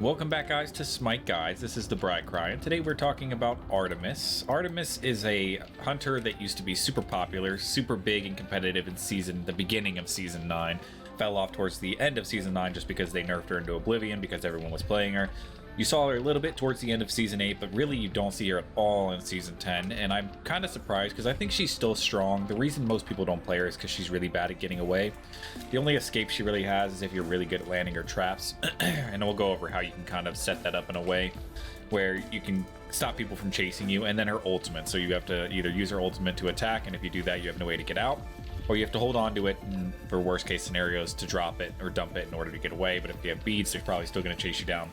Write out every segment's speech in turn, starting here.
Welcome back, guys, to SMITE Guides. This is the Bride Cry, and today we're talking about Artemis. Artemis is a hunter that used to be super popular, super big and competitive in the beginning of Season 9. Fell off towards the end of Season 9 just because they nerfed her into oblivion because everyone was playing her. You saw her a little bit towards the end of Season 8, but really you don't see her at all in Season 10, and I'm kind of surprised because I think she's still strong. The reason most people don't play her is because she's really bad at getting away. The only escape she really has is if you're really good at landing her traps, and we'll go over how you can kind of set that up in a way where you can stop people from chasing you, and then her ultimate. So you have to either use her ultimate to attack, and if you do that, you have no way to get out, or you have to hold on to it, and for worst case scenarios, to drop it or dump it in order to get away. But if you have beads, they're probably still going to chase you down.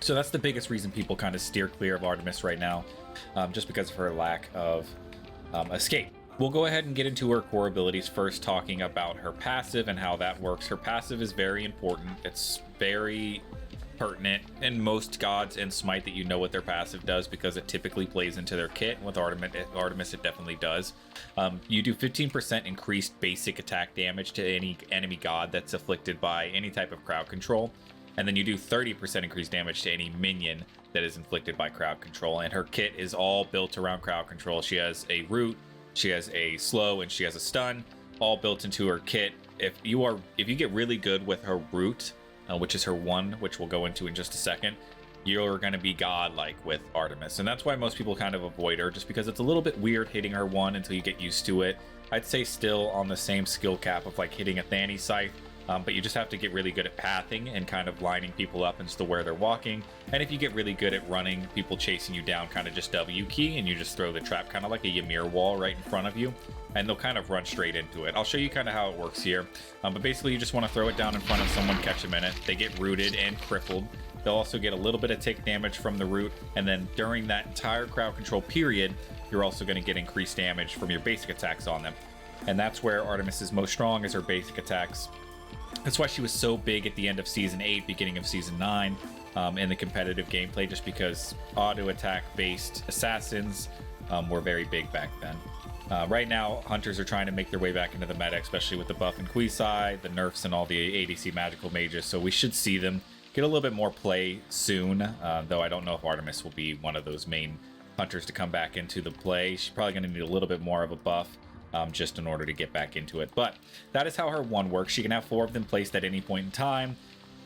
So that's the biggest reason people kind of steer clear of Artemis right now, just because of her lack of escape. We'll go ahead and get into her core abilities first, talking about her passive and how that works. Her passive is very important. It's very pertinent in most gods and Smite that you know what their passive does, because it typically plays into their kit. With Artemis it definitely does. You do 15% increased basic attack damage to any enemy god that's afflicted by any type of crowd control. And then you do 30% increased damage to any minion that is inflicted by crowd control. And her kit is all built around crowd control. She has a root, she has a slow, and she has a stun, all built into her kit. If you get really good with her root, which is her one, which we'll go into in just a second, you're going to be godlike with Artemis. And that's why most people kind of avoid her, just because it's a little bit weird hitting her one until you get used to it. I'd say still on the same skill cap of like hitting a Thani scythe. But you just have to get really good at pathing and kind of lining people up as to where they're walking. And if you get really good at running people chasing you down, kind of just W key, and you just throw the trap kind of like a Ymir wall right in front of you, and they'll kind of run straight into it. I'll show you kind of how it works here. But basically you just want to throw it down in front of someone, catch them in it. They get rooted and crippled. They'll also get a little bit of tick damage from the root. And then during that entire crowd control period, you're also going to get increased damage from your basic attacks on them. And that's where Artemis is most strong, is her basic attacks. That's why she was so big at the end of Season 8, beginning of Season 9, in the competitive gameplay, just because auto attack based assassins were very big back then. Right now, hunters are trying to make their way back into the meta, especially with the buff in Quisai, the nerfs, and all the ADC magical mages, so we should see them get a little bit more play soon, though I don't know if Artemis will be one of those main hunters to come back into the play. She's probably going to need a little bit more of a buff, just in order to get back into it. But that is how her one works. She can have 4 of them placed at any point in time.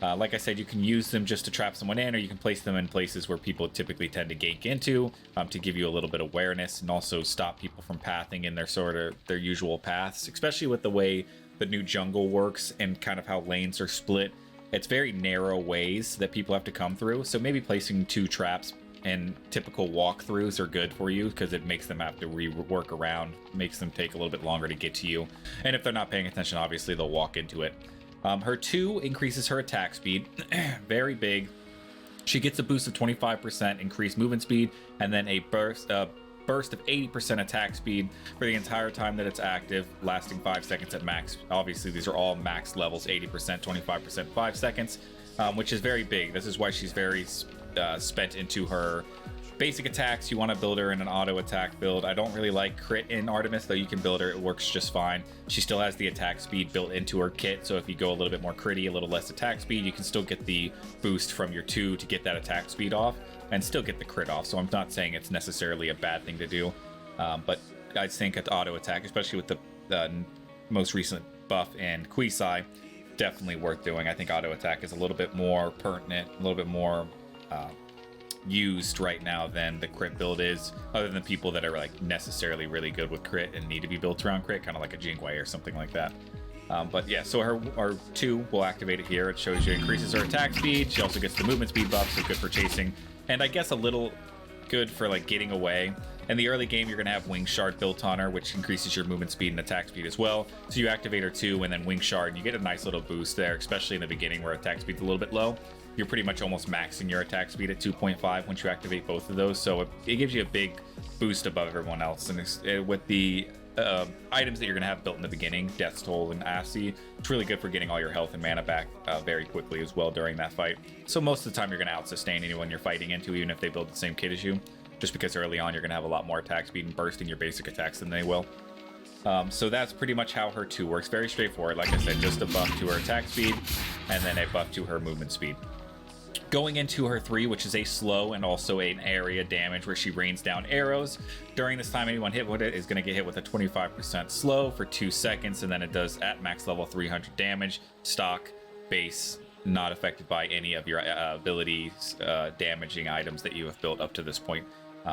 Like I said, you can use them just to trap someone in, or you can place them in places where people typically tend to gank into, to give you a little bit of awareness and also stop people from pathing in their usual paths, especially with the way the new jungle works and kind of how lanes are split. It's very narrow ways that people have to come through, so maybe placing 2 traps and typical walkthroughs are good for you, because it makes them have to rework around, makes them take a little bit longer to get to you. And if they're not paying attention, obviously they'll walk into it. Her 2 increases her attack speed, very big. She gets a boost of 25% increased movement speed, and then a burst of 80% attack speed for the entire time that it's active, lasting 5 seconds at max. Obviously these are all max levels, 80%, 25%, 5 seconds, which is very big. This is why she's very spent into her basic attacks. You want to build her in an auto attack build. I don't really like crit in Artemis, though you can build her, it works just fine. She still has the attack speed built into her kit, so if you go a little bit more critty, a little less attack speed, you can still get the boost from your 2 to get that attack speed off and still get the crit off. So I'm not saying it's necessarily a bad thing to do, but I think at auto attack, especially with the most recent buff in Quisai, definitely worth doing. I think auto attack is a little bit more pertinent, a little bit more used right now than the crit build is, other than people that are like necessarily really good with crit and need to be built around crit, kind of like a Jingwei or something like that. But yeah, so her 2 will activate it here. It shows you increases her attack speed. She also gets the movement speed buff, so good for chasing, and I guess a little good for like getting away. In the early game, you're going to have Wing Shard built on her, which increases your movement speed and attack speed as well. So you activate her 2 and then Wing Shard, and you get a nice little boost there, especially in the beginning where attack speed's a little bit low. You're pretty much almost maxing your attack speed at 2.5 once you activate both of those, so it gives you a big boost above everyone else. And with the items that you're going to have built in the beginning, Death's Toll and Assy, it's really good for getting all your health and mana back very quickly as well during that fight. So most of the time you're going to out-sustain anyone you're fighting into, even if they build the same kit as you, just because early on you're going to have a lot more attack speed and bursting your basic attacks than they will. So that's pretty much how her 2 works. Very straightforward. Like I said, just a buff to her attack speed and then a buff to her movement speed. Going into her 3, which is a slow and also an area damage where she rains down arrows. During this time, anyone hit with it is going to get hit with a 25% slow for 2 seconds, and then it does at max level 300 damage, stock, base, not affected by any of your abilities, damaging items that you have built up to this point,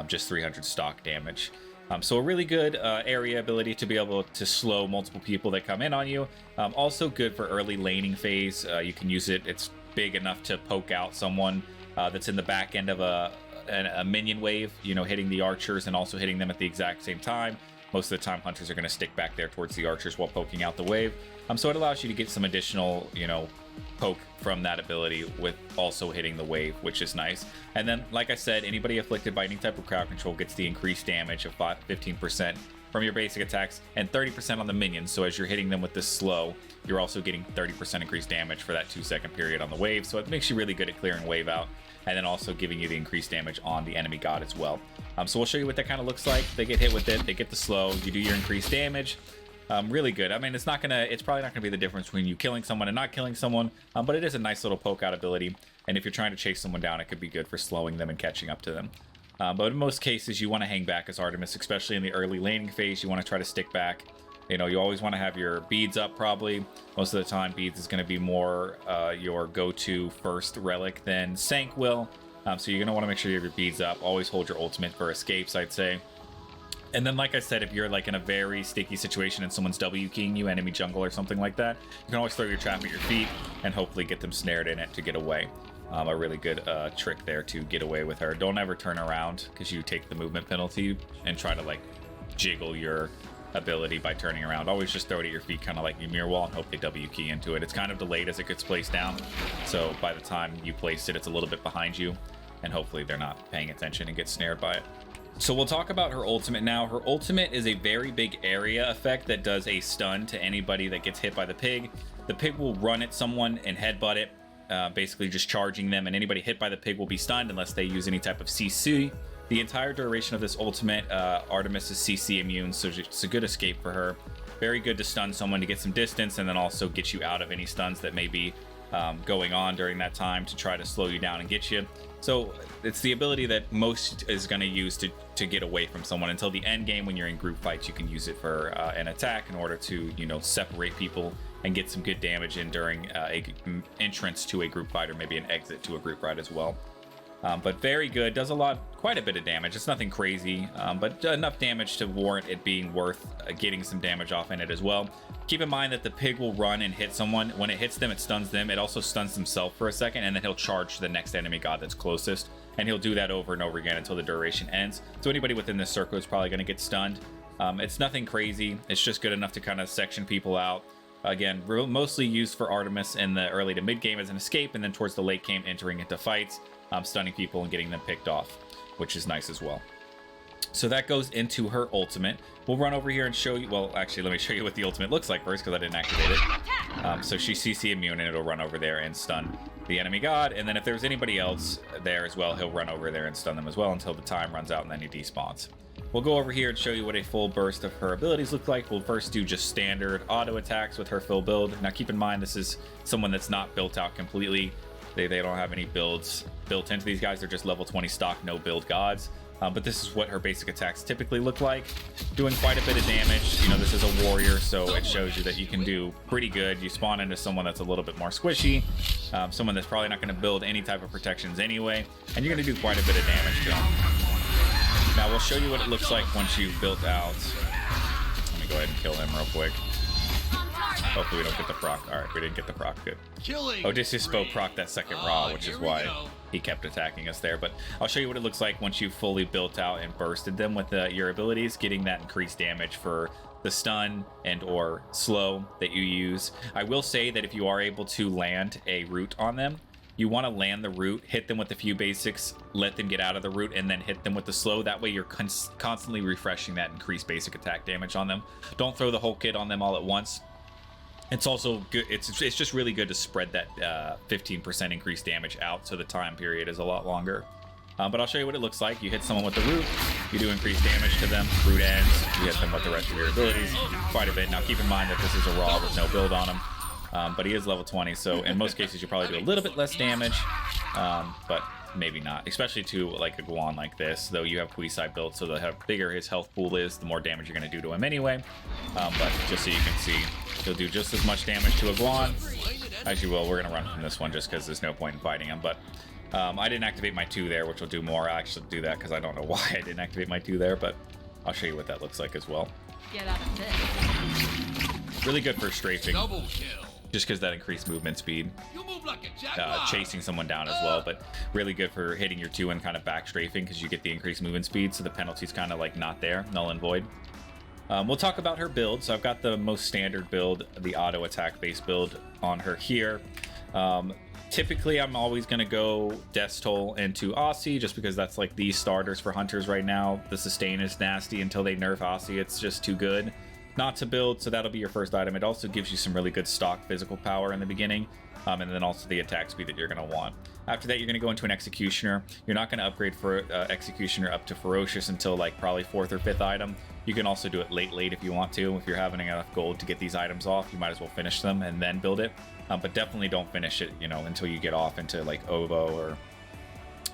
just 300 stock damage. So a really good area ability to be able to slow multiple people that come in on you. Also good for early laning phase. You can use it. It's big enough to poke out someone that's in the back end of a minion wave, you know, hitting the archers and also hitting them at the exact same time. Most of the time, hunters are going to stick back there towards the archers while poking out the wave. So it allows you to get some additional, you know, poke from that ability with also hitting the wave, which is nice. And then, like I said, anybody afflicted by any type of crowd control gets the increased damage of 15% from your basic attacks and 30% on the minions. So as you're hitting them with this slow, you're also getting 30% increased damage for that 2-second period on the wave. So it makes you really good at clearing wave out, and then also giving you the increased damage on the enemy god as well. So we'll show you what that kind of looks like. They get hit with it, they get the slow, you do your increased damage. Really good. I mean, it's probably not gonna be the difference between you killing someone and not killing someone, but it is a nice little poke out ability. And if you're trying to chase someone down, it could be good for slowing them and catching up to them. But in most cases, you want to hang back as Artemis, especially in the early laning phase. You want to try to stick back. You know, you always want to have your beads up, probably. Most of the time, beads is going to be more your go-to first relic than Sank will. So you're going to want to make sure you have your beads up. Always hold your ultimate for escapes, I'd say. And then, like I said, if you're like in a very sticky situation and someone's W-keying you, enemy jungle or something like that, you can always throw your trap at your feet and hopefully get them snared in it to get away. A really good trick there to get away with her. Don't ever turn around because you take the movement penalty and try to like jiggle your ability by turning around. Always just throw it at your feet, kind of like your mirror wall, and hope they W key into it. It's kind of delayed as it gets placed down, so by the time you place it, it's a little bit behind you, and hopefully they're not paying attention and get snared by it. So we'll talk about her ultimate now. Her ultimate is a very big area effect that does a stun to anybody that gets hit by the pig. The pig will run at someone and headbutt it, basically just charging them, and anybody hit by the pig will be stunned unless they use any type of CC. The entire duration of this ultimate, Artemis is CC immune, so it's a good escape for her. Very good to stun someone to get some distance, and then also get you out of any stuns that may be going on during that time to try to slow you down and get you. So it's the ability that most is going to use to get away from someone. Until the end game, when you're in group fights, you can use it for an attack in order to, you know, separate people and get some good damage in during a entrance to a group fight, or maybe an exit to a group fight as well. But very good, does quite a bit of damage. It's nothing crazy, but enough damage to warrant it being worth getting some damage off in it as well. Keep in mind that the pig will run and hit someone. When it hits them, it stuns them. It also stuns himself for a second, and then he'll charge to the next enemy god that's closest, and he'll do that over and over again until the duration ends. So anybody within this circle is probably going to get stunned. It's nothing crazy. It's just good enough to kind of section people out. Again, mostly used for Artemis in the early to mid game as an escape, and then towards the late game entering into fights, stunning people and getting them picked off, which is nice as well. So that goes into her ultimate. We'll run over here and show you, well, actually, let me show you what the ultimate looks like first, because I didn't activate it. So she's CC immune, and it'll run over there and stun the enemy god, and then if there's anybody else there as well, he'll run over there and stun them as well until the time runs out, and then he despawns. We'll go over here and show you what a full burst of her abilities look like. We'll first do just standard auto attacks with her full build. Now keep in mind, this is someone that's not built out completely. They don't have any builds built into these guys. They're just level 20 stock, no build gods. But this is what her basic attacks typically look like. Doing quite a bit of damage. You know, this is a warrior, so it shows you that you can do pretty good. You spawn into someone that's a little bit more squishy. Someone that's probably not going to build any type of protections anyway. And you're going to do quite a bit of damage to them. Now we'll show you what it looks like once you've built out. Let me go ahead and kill him real quick. Hopefully we don't get the proc. Alright, we didn't get the proc. Good. Odysseus spoke proc that second raw, which is why he kept attacking us there. But I'll show you what it looks like once you've fully built out and bursted them with your abilities, getting that increased damage for the stun and or slow that you use. I will say that if you are able to land a root on them, you want to land the root, hit them with a few basics, let them get out of the root, and then hit them with the slow. That way you're constantly refreshing that increased basic attack damage on them. Don't throw the whole kit on them all at once. It's also good. It's just really good to spread that 15% increased damage out, so the time period is a lot longer. But I'll show you what it looks like. You hit someone with the root, you do increased damage to them. Root ends, you hit them with the rest of your abilities quite a bit. Now keep in mind that this is a raw with no build on them. but he is level 20, so in most cases you probably do a little bit less damage, but maybe not, especially to like a Guan like this, though you have Quisai built, so the bigger his health pool is, the more damage you're going to do to him anyway. But just so you can see, he'll do just as much damage to a Guan as you will. We're going to run from this one just because there's no point in fighting him, but I didn't activate my 2 there, which will do more. I actually do that because I don't know why I didn't activate my 2 there, but I'll show you what that looks like as well. Get out of this. Really good for strafing, Double kill. just because that increased movement speed. You move like a jaguar. Chasing someone down as well, but really good for hitting your 2 and kind of back strafing because you get the increased movement speed, so the penalty's kind of like not there, null and void. We'll talk about her build. So I've got the most standard build, the auto attack base build on her here. Typically, I'm always going to go Death Toll into Aussie just because that's like the starters for hunters right now. The sustain is nasty until they nerf Aussie. It's just too good not to build, so that'll be your first item. It also gives you some really good stock physical power in the beginning, and then also the attack speed that you're going to want. After that, you're going to go into an Executioner. You're not going to upgrade for Executioner up to Ferocious until like probably 4th or 5th item. You can also do it late if you want to. If you're having enough gold to get these items off, you might as well finish them and then build it. But definitely don't finish it, until you get off into like Ovo or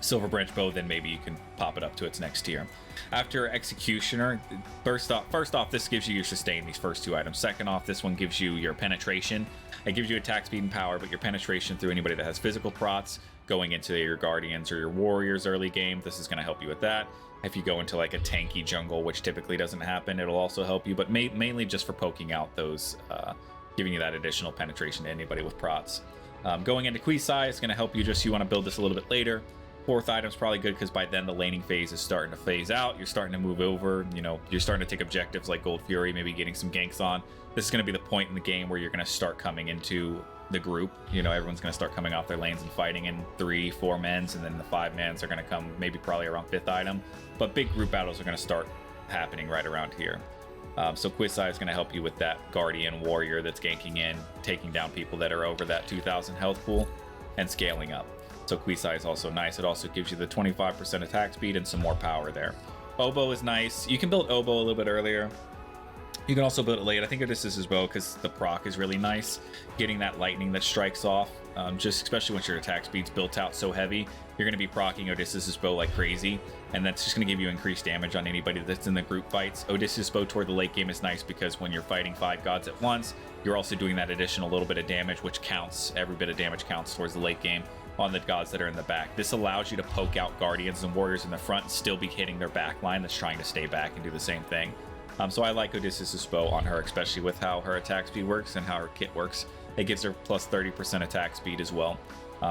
Silver Branch Bow, then maybe you can pop it up to its next tier. After Executioner, first off, this gives you your sustain, these first 2 items. Second off, this one gives you your penetration. It gives you attack speed and power, but your penetration through anybody that has physical prots going into your guardians or your warriors early game, this is going to help you with that. If you go into like a tanky jungle, which typically doesn't happen, it'll also help you, but mainly just for poking out those, giving you that additional penetration to anybody with prots. Going into Quisai, it's going to help you you want to build this a little bit later. 4th item's probably good because by then the laning phase is starting to phase out. You're starting to move over, you're starting to take objectives like Gold Fury, maybe getting some ganks on. This is going to be the point in the game where you're going to start coming into the group. Everyone's going to start coming off their lanes and fighting in 3-4 mans, and then the 5 mans are going to come maybe probably around 5th item. But big group battles are going to start happening right around here. So Quisai is going to help you with that Guardian Warrior that's ganking in, taking down people that are over that 2,000 health pool, and scaling up. So Quisai is also nice. It also gives you the 25% attack speed and some more power there. Oboe is nice. You can build Oboe a little bit earlier. You can also build it late. I think Odysseus' bow, because the proc is really nice. Getting that lightning that strikes off, just especially once your attack speed's built out so heavy, you're going to be proccing Odysseus' bow like crazy, and that's just going to give you increased damage on anybody that's in the group fights. Odysseus' bow toward the late game is nice because when you're fighting 5 gods at once, you're also doing that additional little bit of damage, which counts. Every bit of damage counts towards the late game on the gods that are in the back. This allows you to poke out guardians and warriors in the front and still be hitting their back line that's trying to stay back and do the same thing. So I like Odysseus' bow on her, especially with how her attack speed works and how her kit works. It gives her plus 30% attack speed as well.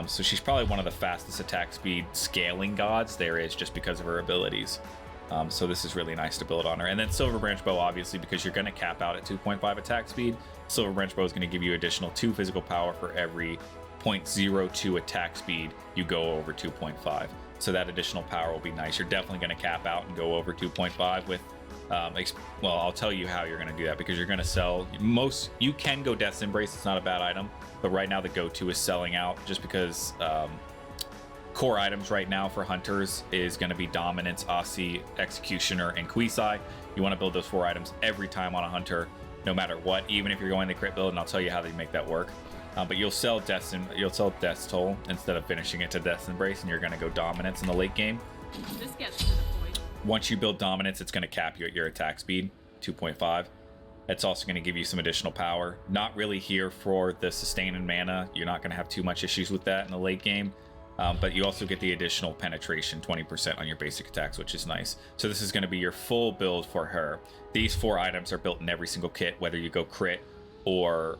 So she's probably one of the fastest attack speed scaling gods there is, just because of her abilities. So this is really nice to build on her. And then Silver Branch Bow, obviously, because you're going to cap out at 2.5 attack speed. Silver Branch Bow is going to give you additional 2 physical power for every 0.02 attack speed you go over 2.5. So that additional power will be nice. You're definitely going to cap out and go over 2.5 with well, I'll tell you how you're going to do that, because you're going to sell you can go Death's Embrace. It's not a bad item, but right now the go-to is selling out, just because core items right now for hunters is going to be Dominance, Aussie, Executioner, and Quisai. You want to build those 4 items every time on a hunter, no matter what, even if you're going the crit build, and I'll tell you how they make that work. But you'll sell Death's Toll instead of finishing it to Death's Embrace, and you're going to go Dominance in the late game. This gets to the point. Once you build Dominance, it's going to cap you at your attack speed, 2.5. It's also going to give you some additional power. Not really here for the sustain and mana. You're not going to have too much issues with that in the late game. But you also get the additional penetration, 20% on your basic attacks, which is nice. So this is going to be your full build for her. These 4 items are built in every single kit, whether you go crit or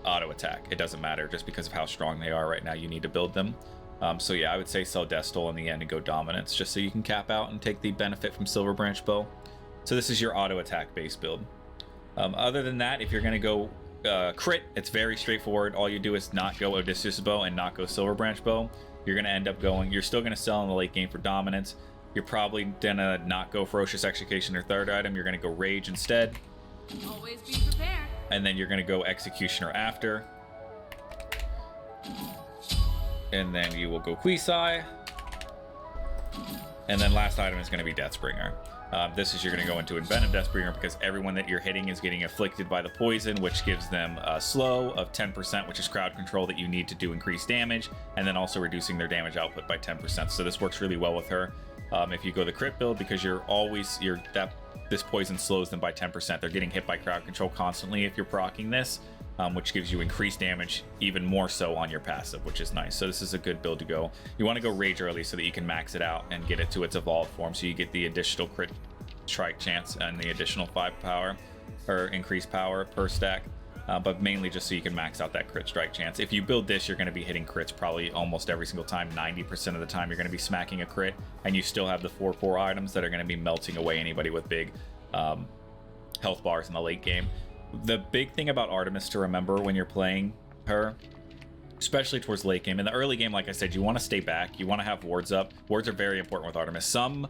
auto attack. It doesn't matter, just because of how strong they are right now. You need to build them. So yeah, I would say sell Death Toll in the end and go Dominance, just so you can cap out and take the benefit from Silver Branch Bow. So this is your auto attack base build. Other than that, if you're going to go crit, it's very straightforward. All you do is not go Odysseus Bow and not go Silver Branch Bow. You're going to end up you're still going to sell in the late game for Dominance. You're probably going to not go Ferocious Execution or 3rd item. You're going to go Rage instead. Always be prepared. And then you're going to go Executioner after. And then you will go Quisai. And then last item is going to be Deathsbringer. This is you're going to go into Envenom Deathbringer because everyone that you're hitting is getting afflicted by the poison, which gives them a slow of 10%, which is crowd control that you need to do increased damage, and then also reducing their damage output by 10%. So this works really well with her. If you go the crit build, because this poison slows them by 10%. They're getting hit by crowd control constantly if you're proccing this, which gives you increased damage even more so on your passive, which is nice. So this is a good build to go. You want to go Rage early so that you can max it out and get it to its evolved form, so you get the additional crit strike chance and the additional 5 power or increased power per stack, but mainly just so you can max out that crit strike chance. If you build this, you're going to be hitting crits probably almost every single time. 90% of the time you're going to be smacking a crit, and you still have the 4 core items that are going to be melting away anybody with big health bars in the late game. The big thing about Artemis to remember when you're playing her, especially towards late game, in the early game, like I said, you want to stay back, you want to have wards up. Wards are very important with Artemis. Some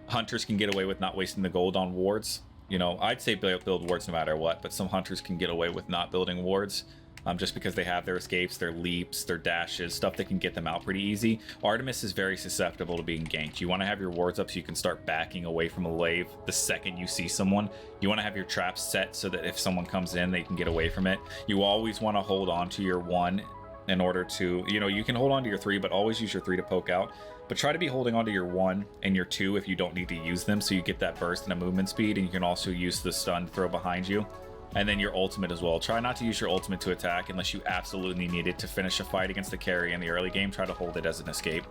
hunters can get away with not wasting the gold on wards. You know, I'd say build wards no matter what, but some hunters can get away with not building wards just because they have their escapes, their leaps, their dashes, stuff that can get them out pretty easy. Artemis is very susceptible to being ganked. You want to have your wards up so you can start backing away from a wave the second you see someone. You want to have your traps set so that if someone comes in, they can get away from it. You always want to hold on to your 1 in order to, you know, you can hold on to your 3, but always use your 3 to poke out. But try to be holding on to your 1 and your 2 if you don't need to use them, so you get that burst and a movement speed, and you can also use the stun throw behind you. And then your ultimate as well. Try not to use your ultimate to attack unless you absolutely need it to finish a fight against the carry in the early game. Try to hold it as an escape.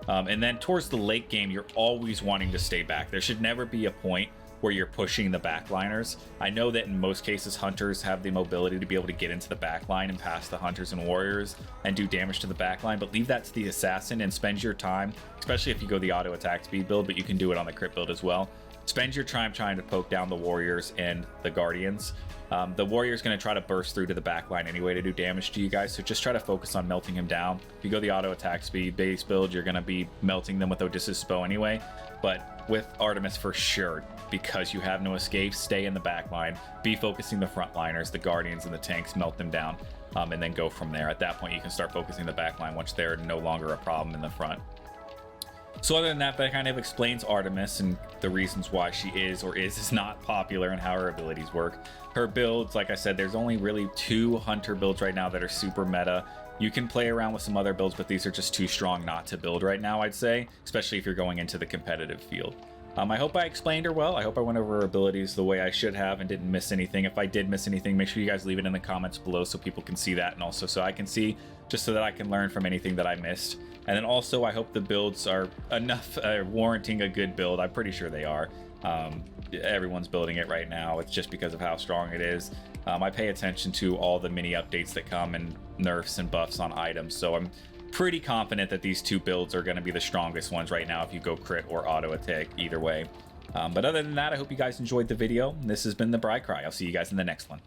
And then towards the late game, you're always wanting to stay back. There should never be a point where you're pushing the backliners. I know that in most cases, hunters have the mobility to be able to get into the backline and pass the hunters and warriors and do damage to the backline, but leave that to the assassin and spend your time, especially if you go the auto attack speed build, but you can do it on the crit build as well. Spend your time trying to poke down the warriors and the guardians. The warrior's going to try to burst through to the backline anyway to do damage to you guys, so just try to focus on melting him down. If you go the auto attack speed base build, you're going to be melting them with Odysseus' bow anyway, but with Artemis for sure, because you have no escape, stay in the backline, be focusing the frontliners, the guardians and the tanks, melt them down, and then go from there. At that point, you can start focusing the backline once they're no longer a problem in the front. So other than that, that kind of explains Artemis and the reasons why she is or is not popular and how her abilities work. Her builds, like I said, there's only really 2 hunter builds right now that are super meta. You can play around with some other builds, but these are just too strong not to build right now, I'd say, especially if you're going into the competitive field. I hope I explained her well. I hope I went over her abilities the way I should have and didn't miss anything. If I did miss anything, make sure you guys leave it in the comments below so people can see that, and also so I can see, just so that I can learn from anything that I missed. And then also, I hope the builds are enough warranting a good build. I'm pretty sure they are. Everyone's building it right now. It's just because of how strong it is. I pay attention to all the mini updates that come and nerfs and buffs on items, so I'm pretty confident that these 2 builds are going to be the strongest ones right now if you go crit or auto attack either way. But other than that, I hope you guys enjoyed the video. This has been the Bri Cry. I'll see you guys in the next one.